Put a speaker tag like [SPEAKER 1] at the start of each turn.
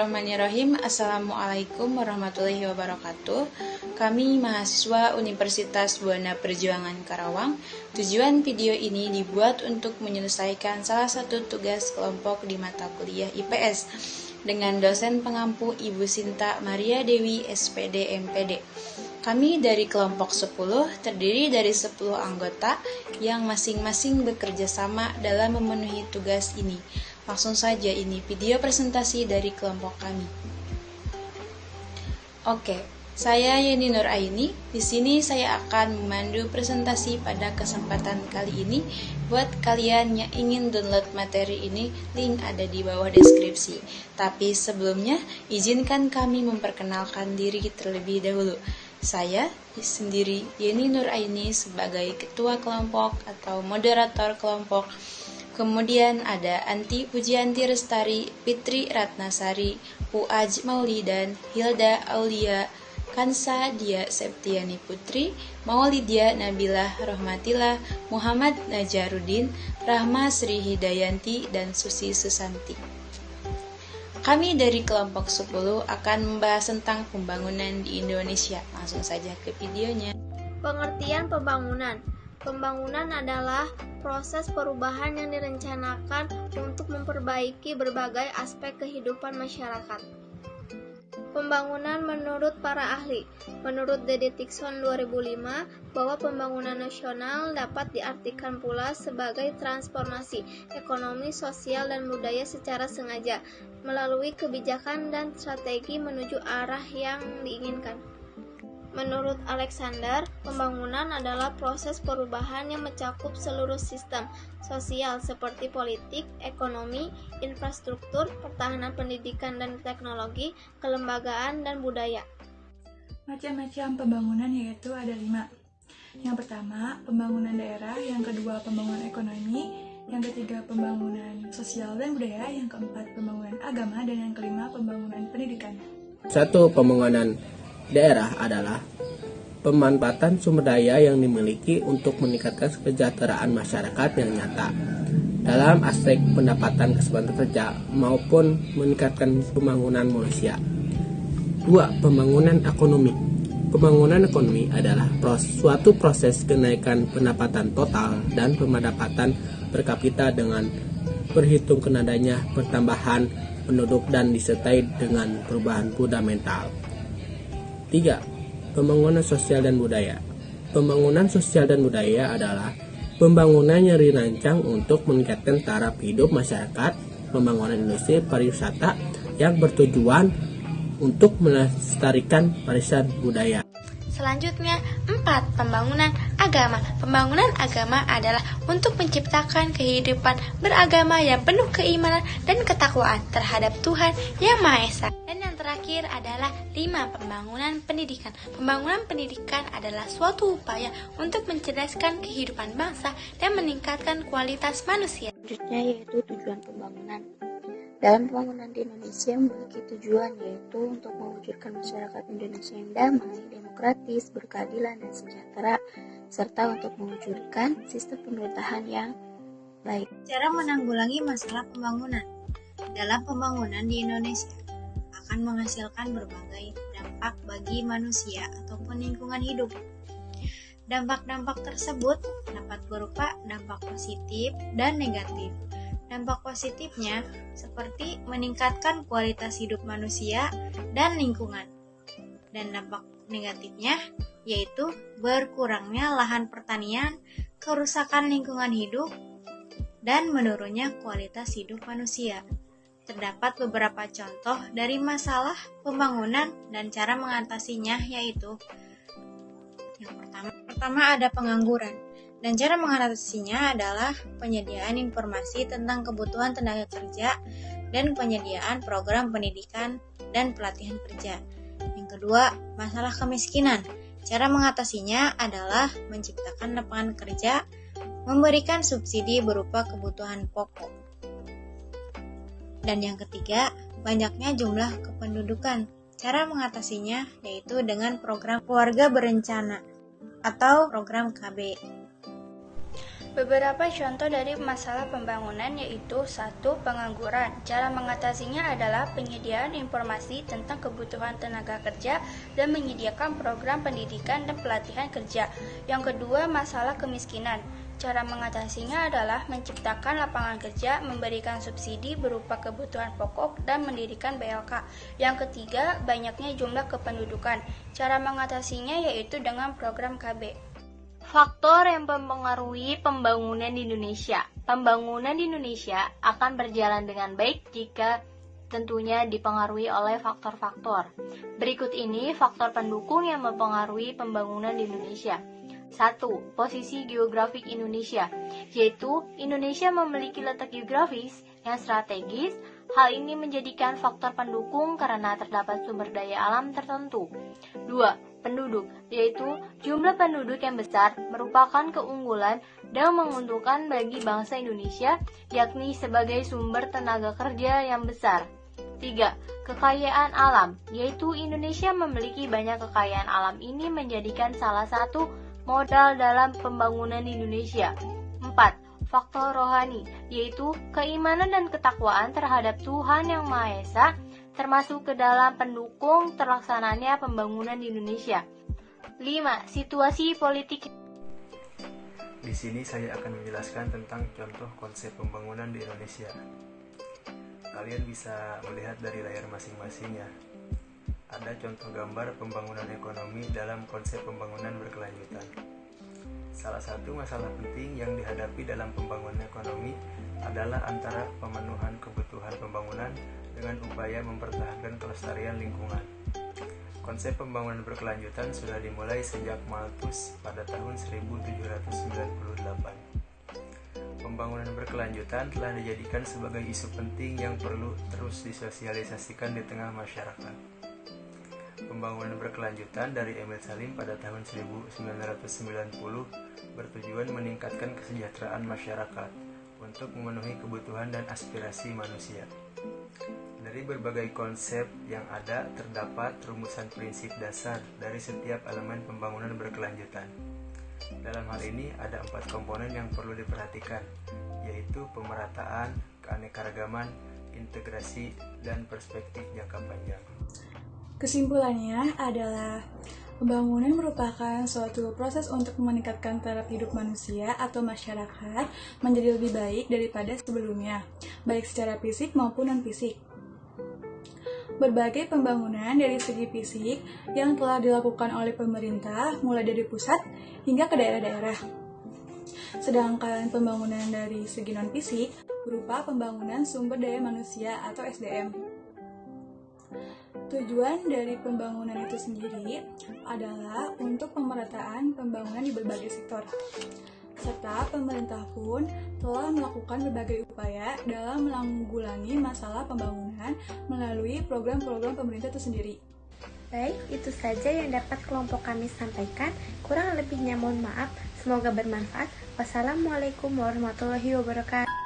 [SPEAKER 1] Bismillahirrahmanirrahim. Assalamualaikum warahmatullahi wabarakatuh. Kami mahasiswa Universitas Buana Perjuangan Karawang. Tujuan video ini dibuat untuk menyelesaikan salah satu tugas kelompok di mata kuliah IPS dengan dosen pengampu Ibu Sinta Maria Dewi SPD MPD. Kami dari kelompok 10 terdiri dari 10 anggota yang masing-masing bekerja sama dalam memenuhi tugas ini. Langsung saja, ini video presentasi dari kelompok kami. Oke, saya Yeni Nur Aini. Di sini saya akan memandu presentasi pada kesempatan kali ini. Buat kalian yang ingin download materi ini, link ada di bawah deskripsi. Tapi sebelumnya, izinkan kami memperkenalkan diri terlebih dahulu. Saya sendiri Yeni Nur Aini sebagai ketua kelompok atau moderator kelompok. Kemudian ada Anti Pujianti Restari, Fitri Ratnasari, Uaj Maulidan, Hilda Aulia, Kansa Dia Septiani Putri, Maulidia Nabila Rohmatillah, Muhammad Najarudin, Rahma Sri Hidayanti, dan Susi Susanti. Kami dari kelompok 10 akan membahas tentang pembangunan di Indonesia. Langsung saja ke videonya.
[SPEAKER 2] Pengertian pembangunan. Pembangunan adalah proses perubahan yang direncanakan untuk memperbaiki berbagai aspek kehidupan masyarakat. Pembangunan menurut para ahli. Menurut Dede Tikson 2005, bahwa pembangunan nasional dapat diartikan pula sebagai transformasi ekonomi, sosial, dan budaya secara sengaja melalui kebijakan dan strategi menuju arah yang diinginkan. Menurut Alexander, pembangunan adalah proses perubahan yang mencakup seluruh sistem sosial seperti politik, ekonomi, infrastruktur, pertahanan pendidikan dan teknologi, kelembagaan, dan budaya.
[SPEAKER 3] Macam-macam pembangunan yaitu ada 5. Yang pertama, pembangunan daerah. Yang kedua, pembangunan ekonomi. Yang ketiga, pembangunan sosial dan budaya. Yang keempat, pembangunan agama. Dan yang kelima, pembangunan pendidikan.
[SPEAKER 4] Satu, pembangunan daerah adalah pemanfaatan sumber daya yang dimiliki untuk meningkatkan kesejahteraan masyarakat yang nyata dalam aspek pendapatan kesempatan kerja maupun meningkatkan pembangunan manusia. 2. Pembangunan ekonomi. Pembangunan ekonomi adalah suatu proses kenaikan pendapatan total dan pendapatan per kapita dengan perhitungkan adanya pertambahan penduduk dan disertai dengan perubahan fundamental. 3. Pembangunan sosial dan budaya. Pembangunan sosial dan budaya adalah pembangunan yang dirancang untuk meningkatkan taraf hidup masyarakat, pembangunan industri pariwisata yang bertujuan untuk melestarikan warisan budaya.
[SPEAKER 5] Selanjutnya, 4. Pembangunan agama. Pembangunan agama adalah untuk menciptakan kehidupan beragama yang penuh keimanan dan ketakwaan terhadap Tuhan Yang Maha Esa. Dan yang terakhir adalah 5. Pembangunan pendidikan. Pembangunan pendidikan adalah suatu upaya untuk mencerdaskan kehidupan bangsa dan meningkatkan kualitas manusia.
[SPEAKER 6] Selanjutnya yaitu tujuan pembangunan. Dalam pembangunan di Indonesia memiliki tujuan yaitu untuk mewujudkan masyarakat Indonesia yang damai, demokratis, berkeadilan, dan sejahtera, serta untuk mewujudkan sistem pemerintahan yang baik.
[SPEAKER 7] Cara menanggulangi masalah pembangunan. Dalam pembangunan di Indonesia akan menghasilkan berbagai dampak bagi manusia ataupun lingkungan hidup. Dampak-dampak tersebut dapat berupa dampak positif dan negatif. Dampak positifnya seperti meningkatkan kualitas hidup manusia dan lingkungan. Dan dampak negatifnya yaitu berkurangnya lahan pertanian, kerusakan lingkungan hidup, dan menurunnya kualitas hidup manusia. Terdapat beberapa contoh dari masalah pembangunan dan cara mengatasinya, yaitu yang pertama ada pengangguran. Dan cara mengatasinya adalah penyediaan informasi tentang kebutuhan tenaga kerja dan penyediaan program pendidikan dan pelatihan kerja. Yang kedua, masalah kemiskinan. Cara mengatasinya adalah menciptakan lapangan kerja, memberikan subsidi berupa kebutuhan pokok. Dan yang ketiga, banyaknya jumlah kependudukan. Cara mengatasinya yaitu dengan program keluarga berencana atau program KB.
[SPEAKER 8] Beberapa contoh dari masalah pembangunan yaitu 1. Pengangguran. Cara mengatasinya adalah penyediaan informasi tentang kebutuhan tenaga kerja dan menyediakan program pendidikan dan pelatihan kerja. Yang kedua, masalah kemiskinan. Cara mengatasinya adalah menciptakan lapangan kerja, memberikan subsidi berupa kebutuhan pokok, dan mendirikan BLK. Yang ketiga, banyaknya jumlah kependudukan. Cara mengatasinya yaitu dengan program KB.
[SPEAKER 9] Faktor yang mempengaruhi pembangunan di Indonesia. Pembangunan di Indonesia akan berjalan dengan baik jika tentunya dipengaruhi oleh faktor-faktor. Berikut ini faktor pendukung yang mempengaruhi pembangunan di Indonesia. 1. Posisi geografik Indonesia, yaitu Indonesia memiliki letak geografis yang strategis. Hal ini menjadikan faktor pendukung karena terdapat sumber daya alam tertentu. 2. Penduduk, yaitu jumlah penduduk yang besar merupakan keunggulan dan menguntungkan bagi bangsa Indonesia, yakni sebagai sumber tenaga kerja yang besar. 3. Kekayaan alam, yaitu Indonesia memiliki banyak kekayaan alam. Ini menjadikan salah satu modal dalam pembangunan di Indonesia. 4. Faktor rohani, yaitu keimanan dan ketakwaan terhadap Tuhan Yang Maha Esa, termasuk ke dalam pendukung terlaksananya pembangunan di Indonesia. 5. Situasi politik.
[SPEAKER 10] Di sini saya akan menjelaskan tentang contoh konsep pembangunan di Indonesia. Kalian bisa melihat dari layar masing-masingnya. Ada contoh gambar pembangunan ekonomi dalam konsep pembangunan berkelanjutan. Salah satu masalah penting yang dihadapi dalam pembangunan ekonomi adalah antara pemenuhan kebutuhan pembangunan dengan upaya mempertahankan kelestarian lingkungan. Konsep pembangunan berkelanjutan sudah dimulai sejak Malthus pada tahun 1798. Pembangunan berkelanjutan telah dijadikan sebagai isu penting yang perlu terus disosialisasikan di tengah masyarakat. Pembangunan berkelanjutan dari Emil Salim pada tahun 1990 bertujuan meningkatkan kesejahteraan masyarakat untuk memenuhi kebutuhan dan aspirasi manusia. Dari berbagai konsep yang ada, terdapat rumusan prinsip dasar dari setiap elemen pembangunan berkelanjutan. Dalam hal ini, ada 4 komponen yang perlu diperhatikan, yaitu pemerataan, keanekaragaman, integrasi, dan perspektif jangka panjang.
[SPEAKER 3] Kesimpulannya adalah pembangunan merupakan suatu proses untuk meningkatkan taraf hidup manusia atau masyarakat menjadi lebih baik daripada sebelumnya, baik secara fisik maupun non-fisik. Berbagai pembangunan dari segi fisik yang telah dilakukan oleh pemerintah mulai dari pusat hingga ke daerah-daerah. Sedangkan pembangunan dari segi non-fisik berupa pembangunan sumber daya manusia atau SDM. Tujuan dari pembangunan itu sendiri adalah untuk pemerataan pembangunan di berbagai sektor. Serta pemerintah pun telah melakukan berbagai upaya dalam menanggulangi masalah pembangunan melalui program-program pemerintah itu sendiri.
[SPEAKER 5] Baik, itu saja yang dapat kelompok kami sampaikan. Kurang lebihnya mohon maaf. Semoga bermanfaat. Wassalamualaikum warahmatullahi wabarakatuh.